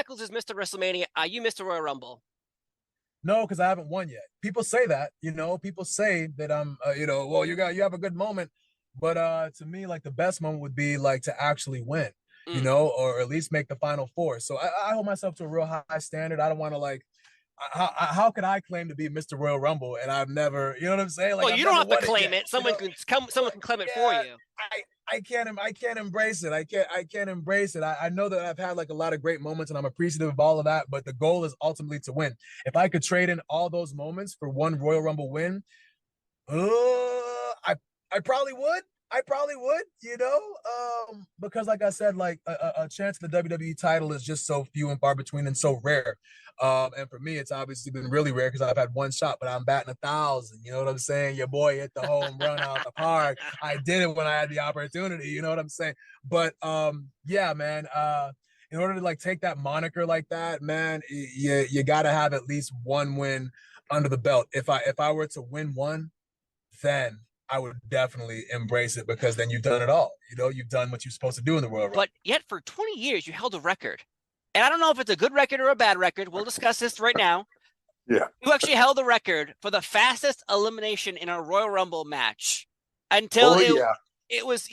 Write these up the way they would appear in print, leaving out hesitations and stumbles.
Michaels is Mr. WrestleMania. Are you Mr. Royal Rumble? No, because I haven't won yet. People say that, people say that I'm, well, you have a good moment, but to me, like the best moment would be like to actually win, Mm. or at least make the final four. So I hold myself to a real high standard. I don't want to like, how could I claim to be Mr. Royal Rumble and I've never, you know what I'm saying? Like Well, I've you don't never have to won it claim yet, it. Someone can come. Someone But can claim it for yeah, you. I can't embrace it. I can't embrace it. I know that I've had like a lot of great moments and I'm appreciative of all of that, but the goal is ultimately to win. If I could trade in all those moments for one Royal Rumble win, I probably would. I probably would, because like I said, like a chance at the WWE title is just so few and far between and so rare. And for me, it's obviously been really rare because I've had one shot, but I'm batting 1,000. You know what I'm saying? Your boy hit the home run out the park. I did it when I had the opportunity. You know what I'm saying? But yeah, man. In order to like take that moniker like that, man, you got to have at least one win under the belt. If I were to win one, then I would definitely embrace it because then you've done it all. You've done what you're supposed to do in the Royal Rumble. But yet, for 20 years, you held a record. And I don't know if it's a good record or a bad record. We'll discuss this right now. Yeah. You actually held the record for the fastest elimination in a Royal Rumble match until it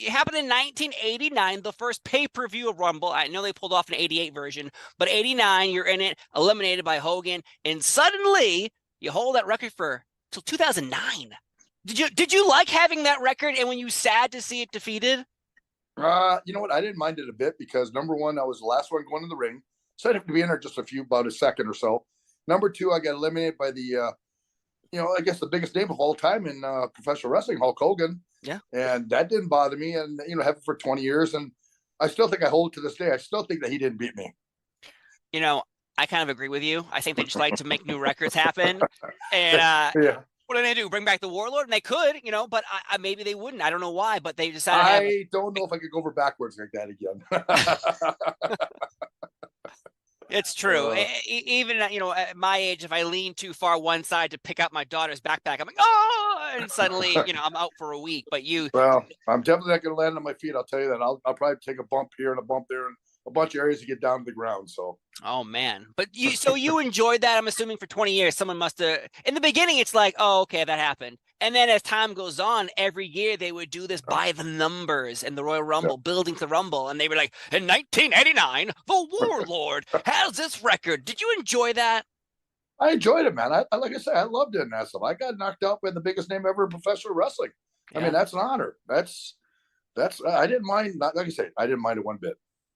happened in 1989, the first pay-per-view of Rumble. I know they pulled off an 88 version, but 89, you're in it, eliminated by Hogan, and suddenly you hold that record for till 2009. Did you like having that record, and when you sad to see it defeated? You know what? I didn't mind it a bit because number one, I was the last one going in the ring, so I didn't have to be in there just about a second or so. Number two, I got eliminated by the, I guess the biggest name of all time in professional wrestling, Hulk Hogan. Yeah, and that didn't bother me, and have it for 20 years, and I still think I hold it to this day. I still think that he didn't beat me. I kind of agree with you. I think they just like to make new records happen, and yeah. What do they do? Bring back the Warlord? And they could, but maybe they wouldn't. I don't know why, but they decided. I don't know if I could go over backwards like that again. It's true. Even at my age, if I lean too far one side to pick up my daughter's backpack, I'm like, oh, and suddenly, I'm out for a week. But well, I'm definitely not going to land on my feet. I'll tell you that. I'll probably take a bump here and a bump there and a bunch of areas to get down to the ground. So. Oh man, but you enjoyed that. I'm assuming for 20 years, someone must have. In the beginning, it's like, oh, okay, that happened. And then as time goes on, every year they would do this by the numbers and the Royal Rumble, building the Rumble. And they were like, in 1989, the Warlord has this record. Did you enjoy that? I enjoyed it, man. I like I said, I loved it in that stuff. I got knocked out by the biggest name ever in professional wrestling. Yeah. I mean, that's an honor. That's I didn't mind. Like I said, I didn't mind it one bit.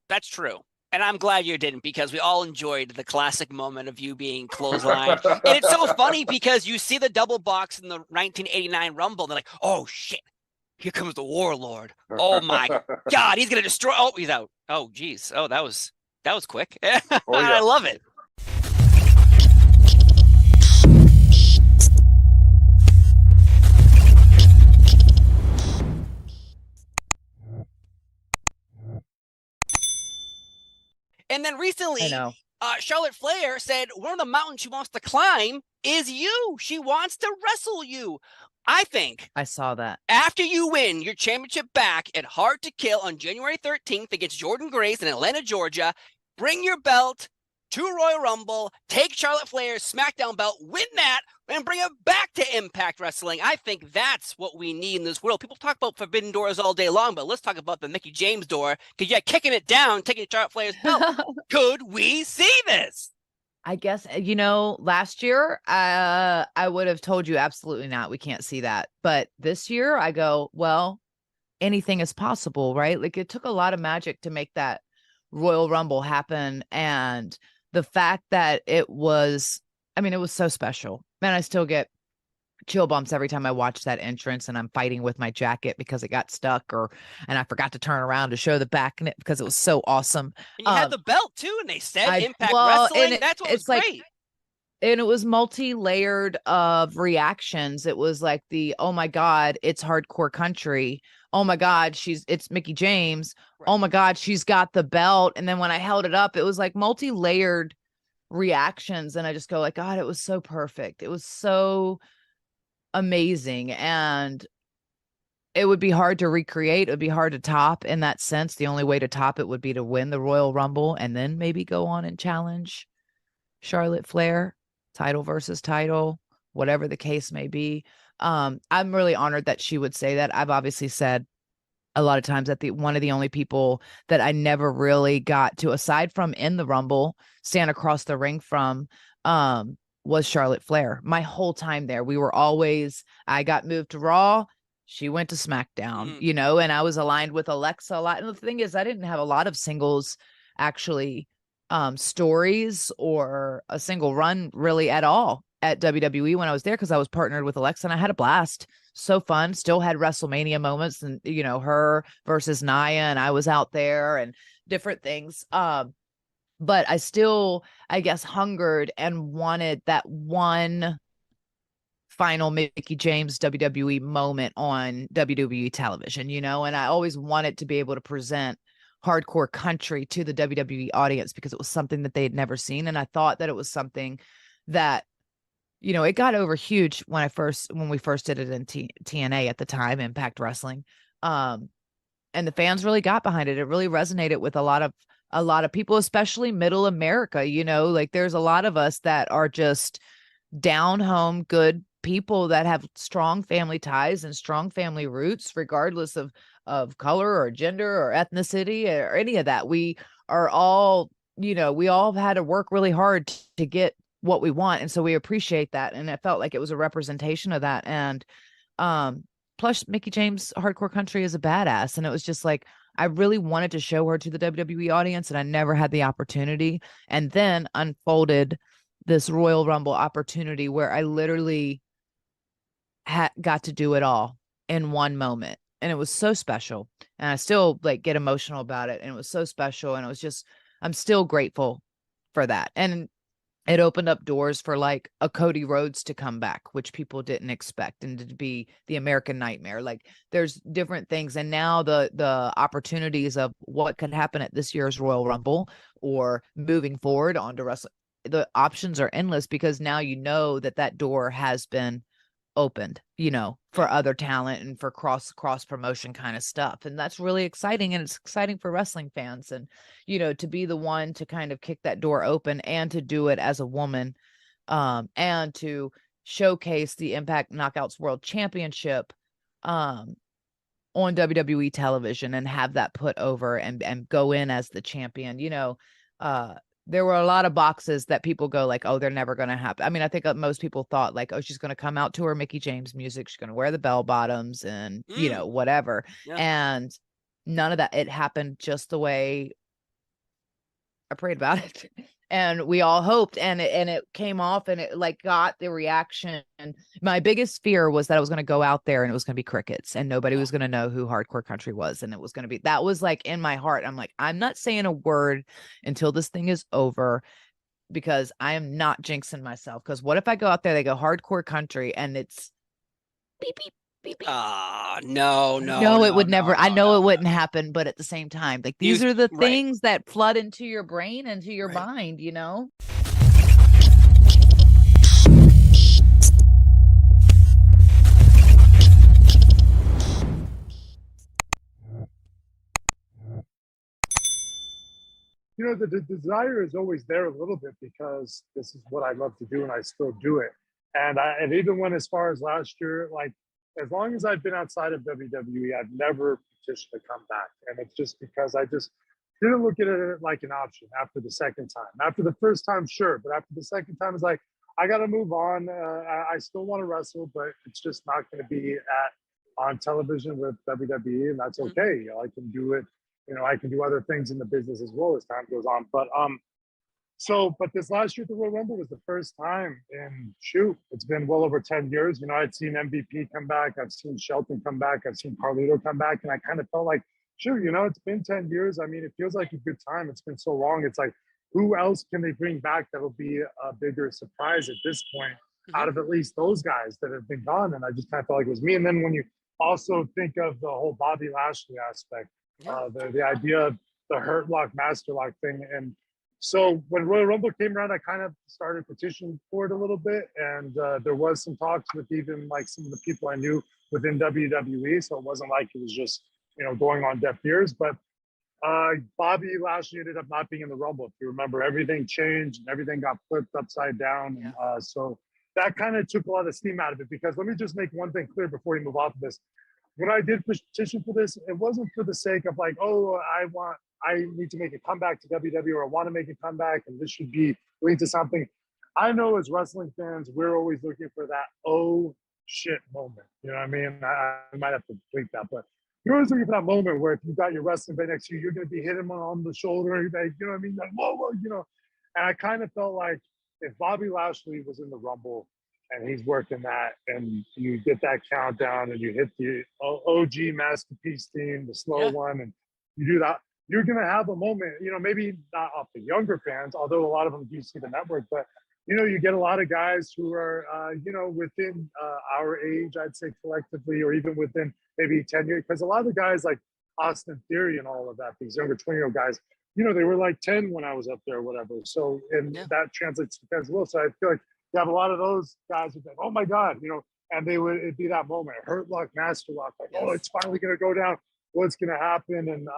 That's true. And I'm glad you didn't, because we all enjoyed the classic moment of you being clotheslined. And it's so funny because you see the double box in the 1989 Rumble, and they're like, oh, shit, here comes the Warlord. Oh, my God, he's going to destroy. Oh, he's out. Oh, geez. Oh, that was quick. Oh, yeah. I love it. And then recently, Charlotte Flair said one of the mountains she wants to climb is you. She wants to wrestle you. I think I saw that. After you win your championship back at Hard to Kill on January 13th against Jordan Grace in Atlanta, Georgia, bring your belt to Royal Rumble, take Charlotte Flair's SmackDown belt, win that, and bring it back to Impact Wrestling. I think that's what we need in this world. People talk about forbidden doors all day long, but let's talk about the Mickie James door, because you're kicking it down, taking Charlotte Flair's belt. Could we see this? I guess, last year, I would have told you absolutely not. We can't see that. But this year I go, well, anything is possible, right? Like, it took a lot of magic to make that Royal Rumble happen. And the fact that it was so special. Man, I still get chill bumps every time I watch that entrance and I'm fighting with my jacket because it got stuck and I forgot to turn around to show the back in it because it was so awesome. And you had the belt too, and they said Impact Wrestling. That's what was great. And it was multi-layered of reactions. It was like oh my God, it's hardcore country. Oh my God, it's Mickie James. Right. Oh my God, she's got the belt. And then when I held it up, it was like multi-layered reactions. And I just go like, God, it was so perfect. It was so amazing. And it would be hard to recreate. It would be hard to top in that sense. The only way to top it would be to win the Royal Rumble and then maybe go on and challenge Charlotte Flair, title versus title, whatever the case may be. I'm really honored that she would say that. I've obviously said a lot of times that one of the only people that I never really got to, aside from in the Rumble, stand across the ring from, was Charlotte Flair. My whole time there, I got moved to Raw. She went to SmackDown, and I was aligned with Alexa a lot. And the thing is, I didn't have a lot of singles actually stories or a single run really at all at WWE when I was there, because I was partnered with Alexa and I had a blast. So fun. Still had WrestleMania moments, and her versus Nia, and I was out there and different things. But I still, I guess, hungered and wanted that one final Mickie James WWE moment on WWE television, and I always wanted to be able to present hardcore country to the WWE audience because it was something that they had never seen. And I thought that it was something that, it got over huge when we first did it in TNA at the time, Impact Wrestling. And the fans really got behind it. It really resonated with a lot of people, especially middle America. Like there's a lot of us that are just down home, good people that have strong family ties and strong family roots, regardless of color or gender or ethnicity or any of that. We are all, we all had to work really hard to get what we want. And so we appreciate that. And it felt like it was a representation of that. And plus Mickie James hardcore country is a badass. And it was just like, I really wanted to show her to the WWE audience, and I never had the opportunity. And then unfolded this Royal Rumble opportunity where I literally got to do it all in one moment. And it was so special. And I still get emotional about it. And it was so special. And it was just, I'm still grateful for that. And it opened up doors for a Cody Rhodes to come back, which people didn't expect, and to be the American Nightmare. There's different things. And now the opportunities of what could happen at this year's Royal Rumble or moving forward onto wrestling, the options are endless, because now that door has been opened, for other talent and for cross promotion kind of stuff. And that's really exciting. And it's exciting for wrestling fans. And, to be the one to kind of kick that door open and to do it as a woman, and to showcase the Impact Knockouts World Championship, on WWE television, and have that put over and go in as the champion. There were a lot of boxes that people go oh, they're never going to happen. I mean, I think most people thought oh, she's going to come out to her Mickie James music. She's going to wear the bell bottoms and, whatever. Yeah. And none of that. It happened just the way I prayed about it. And we all hoped, and it came off, and it got the reaction. And my biggest fear was that I was going to go out there and it was going to be crickets, and nobody was going to know who hardcore country was. And it was going to be, that was in my heart. I'm I'm not saying a word until this thing is over, because I am not jinxing myself. Because what if I go out there, they go hardcore country, and it's beep, beep, beep, beep. No, it would never. I know it wouldn't happen, but at the same time, these are the things that flood into your brain, into your mind, The desire is always there a little bit, because this is what I love to do and I still do it. And even when, as far as last year, as long as I've been outside of WWE, I've never petitioned to come back. And it's just because I just didn't look at it like an option after the second time. After the first time, sure. But after the second time, it's I got to move on. I still want to wrestle, but it's just not going to be on television with WWE. And that's okay. I can do it. I can do other things in the business as well as time goes on. But but this last year at the Royal Rumble was the first time in it's been well over 10 years. I'd seen MVP come back, I've seen Shelton come back, I've seen Carlito come back, and I kind of felt it's been 10 years. I mean, it feels like a good time. It's been so long. It's who else can they bring back that'll be a bigger surprise at this point, out of at least those guys that have been gone? And I just kind of felt like it was me. And then when you also think of the whole Bobby Lashley aspect, the idea of the Hurt Lock, Master Lock thing, and So when Royal Rumble came around, I kind of started petitioning for it a little bit, and there was some talks with even like some of the people I knew within WWE. So it wasn't like it was just going on deaf ears. But Bobby Lashley ended up not being in the Rumble. If you remember, everything changed and everything got flipped upside down. Yeah. And so that kind of took a lot of steam out of it. Because let me just make one thing clear before we move off of this. When I did petition for this, it wasn't for the sake of like, oh, I need to make a comeback to WWE, or I want to make a comeback and this should be lead to something. I know as wrestling fans, we're always looking for that oh shit moment. You know what I mean? I might have to tweak that, but you're always looking for that moment where if you got your wrestling buddy next to you, you're going to be hitting him on the shoulder, and like, you know what I mean? Like, whoa, And I kind of felt like if Bobby Lashley was in the Rumble and he's working that, and you get that countdown and you hit the OG masterpiece theme, the slow one, and you do that, you're going to have a moment, maybe not off the younger fans, although a lot of them do see the network, but, you get a lot of guys who are, within our age, I'd say collectively, or even within maybe 10 years, because a lot of the guys like Austin Theory and all of that, these younger 20-year-old guys, they were like 10 when I was up there or whatever. So, and that translates to fans as well. So I feel like you have a lot of those guys who think, oh my God, and it'd be that moment, Hurt Lock, Master Lock, like, oh, it's finally going to go down. What's going to happen? And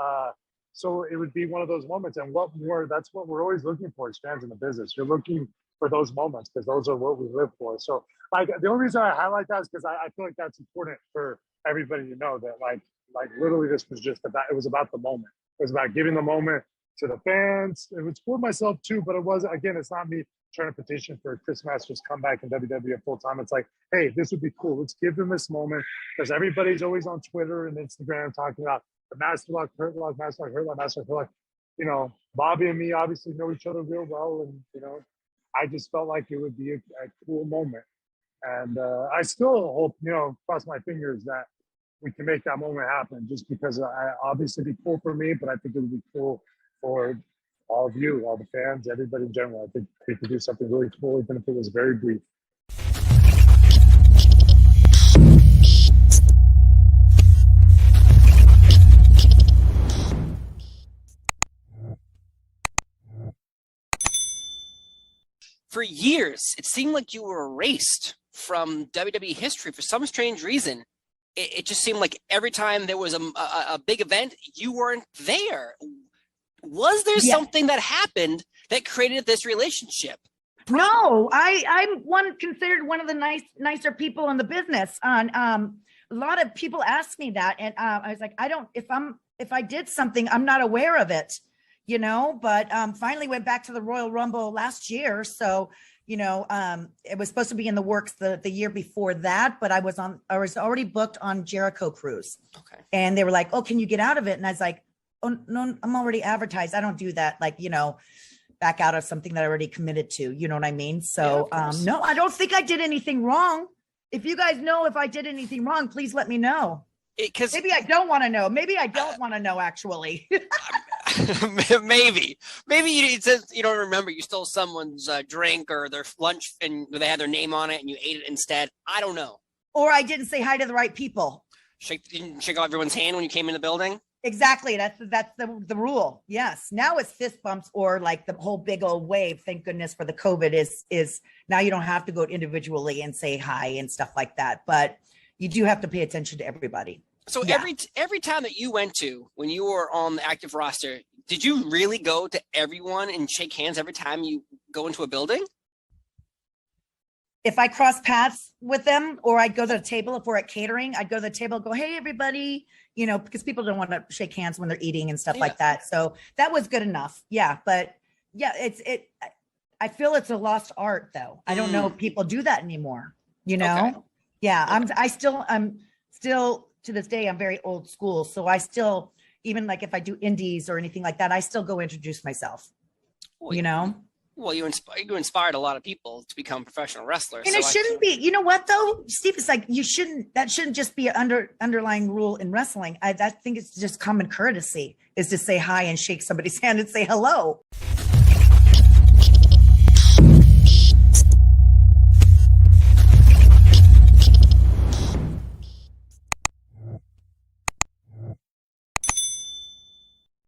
so it would be one of those moments. And that's what we're always looking for as fans in the business. You're looking for those moments because those are what we live for. So like the only reason I highlight that is because I feel like that's important for everybody to know that like literally this was just about the moment. It was about giving the moment to the fans. It was for myself too, but it was, again, it's not me trying to petition for Chris Masters comeback in WWE full time. It's like, hey, this would be cool. Let's give them this moment because everybody's always on Twitter and Instagram talking about the Master Lock, Hurt Lock, Master Lock, Hurt Lock, Master Lock. Bobby and me obviously know each other real well, and I just felt like it would be a cool moment. And I still hope, cross my fingers that we can make that moment happen just because I obviously be cool for me, but I think it would be cool for all of you, all the fans, everybody in general. I think we could do something really cool, even if it was very brief. For years, it seemed like you were erased from WWE history for some strange reason. It just seemed like every time there was a big event, you weren't there. Was there something that happened that created this relationship? No, I'm considered one of the nicer people in the business. A lot of people ask me that, and I was like, if I did something, I'm not aware of it. But finally went back to the Royal Rumble last year. So, it was supposed to be in the works the year before that, but I was already booked on Jericho Cruise. Okay. And they were like, oh, can you get out of it? And I was like, oh, no, I'm already advertised. I don't do that. Like, back out of something that I already committed to, you know what I mean? So, no, I don't think I did anything wrong. If you guys know if I did anything wrong, please let me know. Maybe I don't want to know. Maybe I don't want to know, actually. maybe it says you don't remember you stole someone's drink or their lunch and they had their name on it and you ate it instead. I don't know. Or I didn't say hi to the right people. Didn't shake everyone's hand when you came in the building. Exactly. That's the rule. Yes. Now it's fist bumps or like the whole big old wave. Thank goodness for the COVID is now you don't have to go individually and say hi and stuff like that. But you do have to pay attention to everybody. So every time that you went to, when you were on the active roster, did you really go to everyone and shake hands every time you go into a building? If I cross paths with them or I'd go to the table, if we're at catering, I'd go to the table and go, hey, everybody, because people don't want to shake hands when they're eating and stuff like that. So that was good enough. Yeah. But I feel it's a lost art though. I don't know if people do that anymore, Okay. Yeah. I'm still to this day, I'm very old school. So I still, even like if I do indies or anything like that, I still go introduce myself, Well, you inspired a lot of people to become professional wrestlers. And it shouldn't be, you know what though, Steve, it's like, that shouldn't just be an underlying rule in wrestling. I think it's just common courtesy is to say hi and shake somebody's hand and say hello.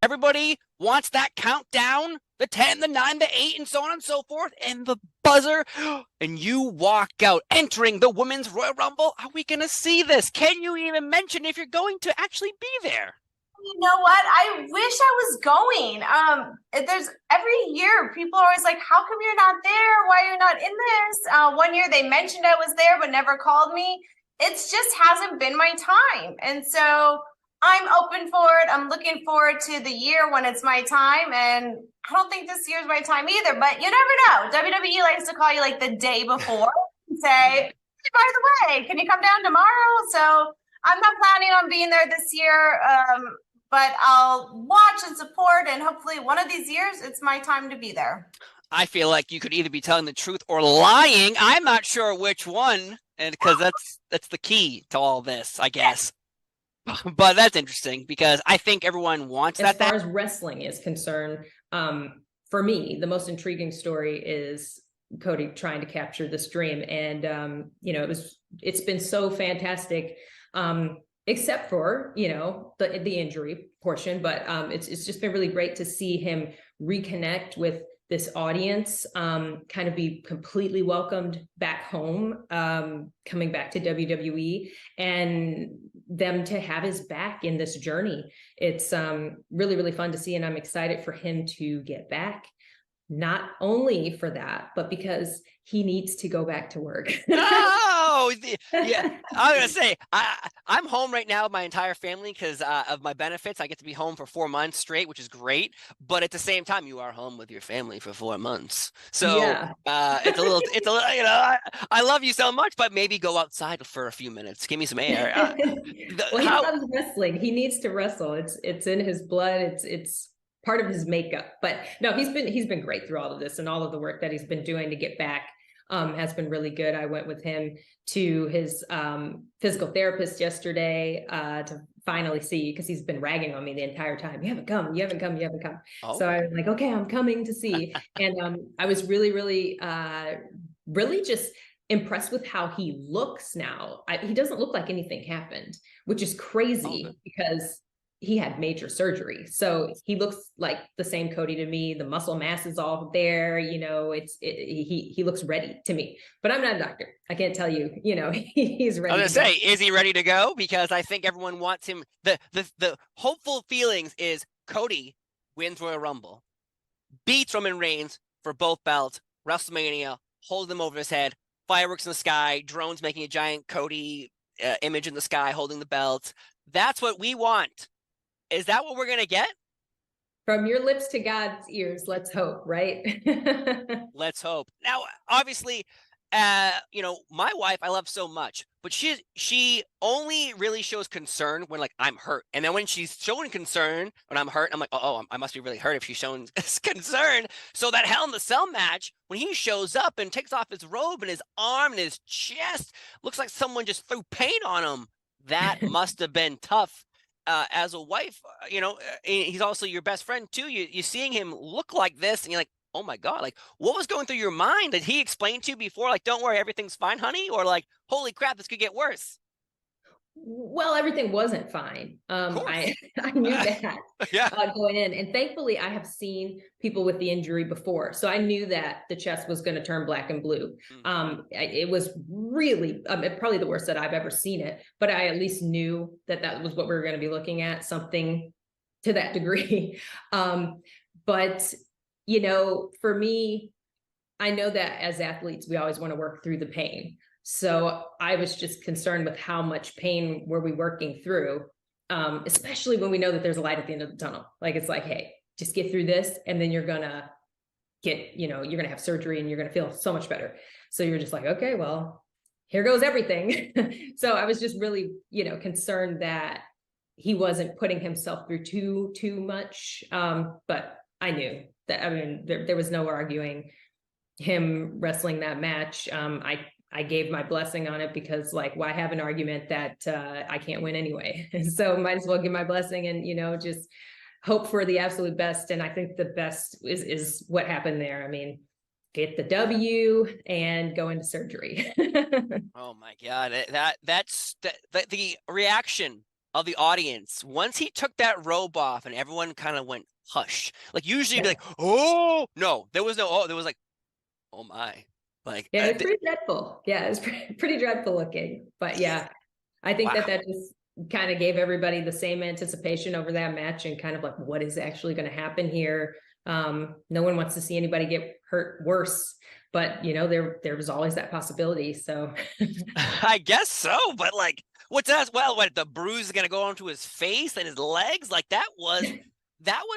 Everybody wants that countdown, the 10, the 9, the 8, and so on and so forth, and the buzzer, and you walk out entering the Women's Royal Rumble. Are we going to see this? Can you even mention if you're going to actually be there? You know what? I wish I was going. There's every year people are always like, how come you're not there? Why you're not in this? One year they mentioned I was there but never called me. It's just hasn't been my time. And so I'm open for it. I'm looking forward to the year when it's my time. And I don't think this year's my time either, but you never know. WWE likes to call you like the day before and say, hey, by the way, can you come down tomorrow? So I'm not planning on being there this year. But I'll watch and support, and hopefully one of these years, it's my time to be there. I feel like you could either be telling the truth or lying. I'm not sure which one, and because that's the key to all this, I guess. But that's interesting because I think everyone wants that. As far as wrestling is concerned, for me, the most intriguing story is Cody trying to capture this dream, and it's been so fantastic. Except for, the injury portion, but it's just been really great to see him reconnect with this audience, kind of be completely welcomed back home, coming back to WWE, and them to have his back in this journey. It's really, really fun to see, and I'm excited for him to get back. Not only for that, but because he needs to go back to work. Yeah, I'm gonna say I'm home right now with my entire family because of my benefits. I get to be home for 4 months straight, which is great. But at the same time, you are home with your family for 4 months, so yeah. it's a little. I love you so much, but maybe go outside for a few minutes, give me some air. He loves wrestling. He needs to wrestle. It's in his blood. It's part of his makeup. But no, he's been great through all of this, and all of the work that he's been doing to get back has been really good. I went with him to his physical therapist yesterday to finally see, because he's been ragging on me the entire time. You haven't come. Oh. So I was like, okay, I'm coming to see. And I was really, really, really just impressed with how he looks now. He doesn't look like anything happened, which is crazy because he had major surgery. So he looks like the same Cody to me. The muscle mass is all there. He looks ready to me, but I'm not a doctor. I can't tell you, he's ready. I was gonna say, is he ready to go? Because I think everyone wants him. The hopeful feelings is Cody wins Royal Rumble, beats Roman Reigns for both belts, WrestleMania, holds them over his head, fireworks in the sky, drones making a giant Cody image in the sky, holding the belt. That's what we want. Is that what we're going to get? From your lips to God's ears, let's hope, right? Let's hope. Now, obviously, my wife I love so much, but she only really shows concern when, like, I'm hurt. And then when she's showing concern when I'm hurt, I'm like, oh, I must be really hurt if she's showing concern. So that Hell in the Cell match, when he shows up and takes off his robe and his arm and his chest, looks like someone just threw paint on him. That must have been tough. As a wife, he's also your best friend too. You seeing him look like this, and you're like, oh my God, like, what was going through your mind? Did he explain to you before, like, don't worry, everything's fine, honey? Or like, holy crap, this could get worse? Well, everything wasn't fine. I knew that going in, and thankfully I have seen people with the injury before, so I knew that the chest was going to turn black and blue. It was really probably the worst that I've ever seen it, but I at least knew that was what we were going to be looking at, something to that degree. But for me, I know that as athletes, we always want to work through the pain. So I was just concerned with how much pain were we working through, especially when we know that there's a light at the end of the tunnel. Like, it's like, hey, just get through this, and then you're gonna get, you're gonna have surgery and you're gonna feel so much better. So you're just like, okay, well, here goes everything. So I was just really, concerned that he wasn't putting himself through too much. But I knew that, there was no arguing him wrestling that match. I gave my blessing on it because, like, why have an argument that I can't win anyway? So might as well give my blessing and, just hope for the absolute best. And I think the best is what happened there. I mean, get the W and go into surgery. Oh my God. That's the reaction of the audience, once he took that robe off and everyone kind of went hush. Like usually you'd be like, oh no, there was no, oh, there was like, oh my. Like, yeah, it's pretty dreadful. Yeah, it's pretty dreadful looking. But yeah, I think wow. that just kind of gave everybody the same anticipation over that match and kind of like, what is actually going to happen here? No one wants to see anybody get hurt worse, but you know, there was always that possibility. So I guess so, but like, what's that? Well, what, the bruise is going to go onto his face and his legs? Like that was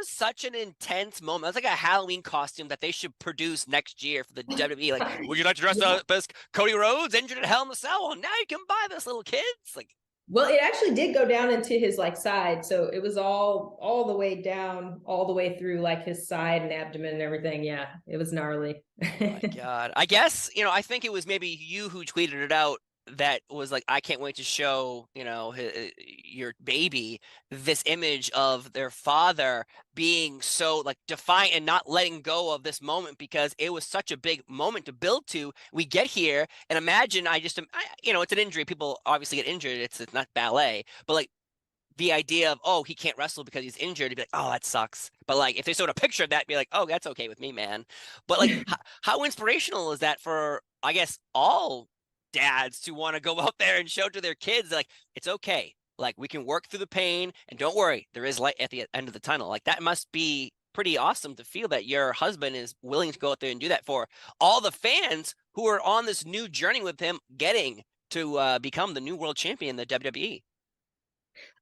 such an intense moment. That's like a Halloween costume that they should produce next year for the WWE. Like, would you like to dress up as Cody Rhodes injured at Hell in the Cell? Well, now you can buy this, little kids. Like, well, it actually did go down into his like side, so it was all the way down, all the way through like his side and abdomen and everything. Yeah, it was gnarly. oh my God. I guess, I think it was maybe you who tweeted it out that was like, I can't wait to show, your baby this image of their father being so like defiant and not letting go of this moment, because it was such a big moment to build to. We get here and imagine, it's an injury. People obviously get injured. It's not ballet, but like the idea of, oh, he can't wrestle because he's injured, to be like, oh, that sucks. But like, if they sort of picture that, be like, oh, that's okay with me, man. But like, how inspirational is that for, I guess, all dads to want to go out there and show to their kids, like, it's okay. Like, we can work through the pain, and don't worry, there is light at the end of the tunnel. Like, that must be pretty awesome to feel that your husband is willing to go out there and do that for all the fans who are on this new journey with him, getting to become the new world champion in the WWE.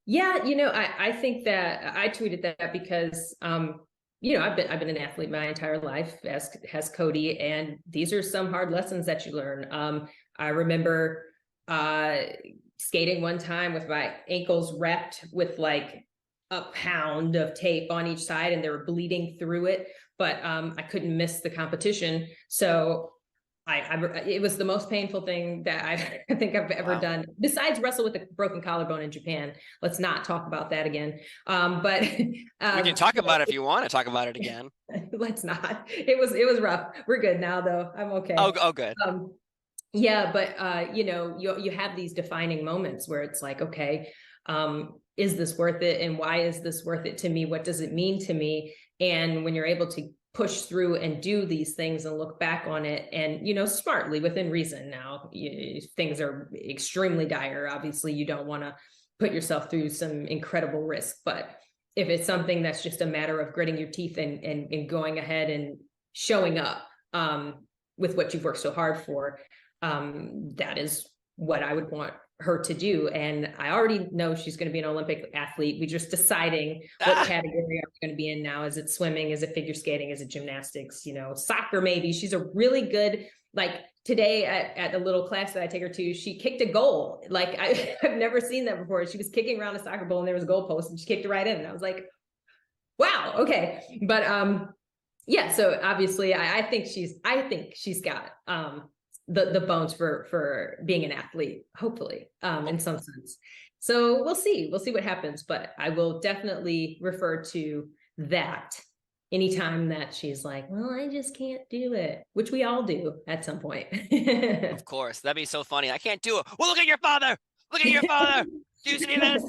Yeah, I think that I tweeted that because I've been an athlete my entire life, as has Cody, and these are some hard lessons that you learn. I remember skating one time with my ankles wrapped with like a pound of tape on each side, and they were bleeding through it, but I couldn't miss the competition. So it was the most painful thing that I think I've ever done, besides wrestle with a broken collarbone in Japan. Let's not talk about that again. But we can talk about it if you want to talk about it again. Let's not. It was rough. We're good now, though. I'm okay. Oh, good. Yeah, but you have these defining moments where it's like, okay, is this worth it? And why is this worth it to me? What does it mean to me? And when you're able to push through and do these things and look back on it and, smartly within reason. Now, things are extremely dire. Obviously, you don't want to put yourself through some incredible risk, but if it's something that's just a matter of gritting your teeth and going ahead and showing up with what you've worked so hard for, that is what I would want her to do. And I already know she's going to be an Olympic athlete. We're just deciding what category are we going to be in now. Is it swimming? Is it figure skating? Is it gymnastics? Soccer maybe. She's a really good, like today at a little class that I take her to, she kicked a goal. Like I've never seen that before. She was kicking around a soccer ball and there was a goal post and she kicked it right in. And I was like, wow, okay. But yeah, so obviously I think she's got the bones for being an athlete, hopefully, in some sense. So we'll see what happens, but I will definitely refer to that anytime that she's like, well, I just can't do it, which we all do at some point. Of course, that'd be so funny. I can't do it. Well, look at your father. Do you see this?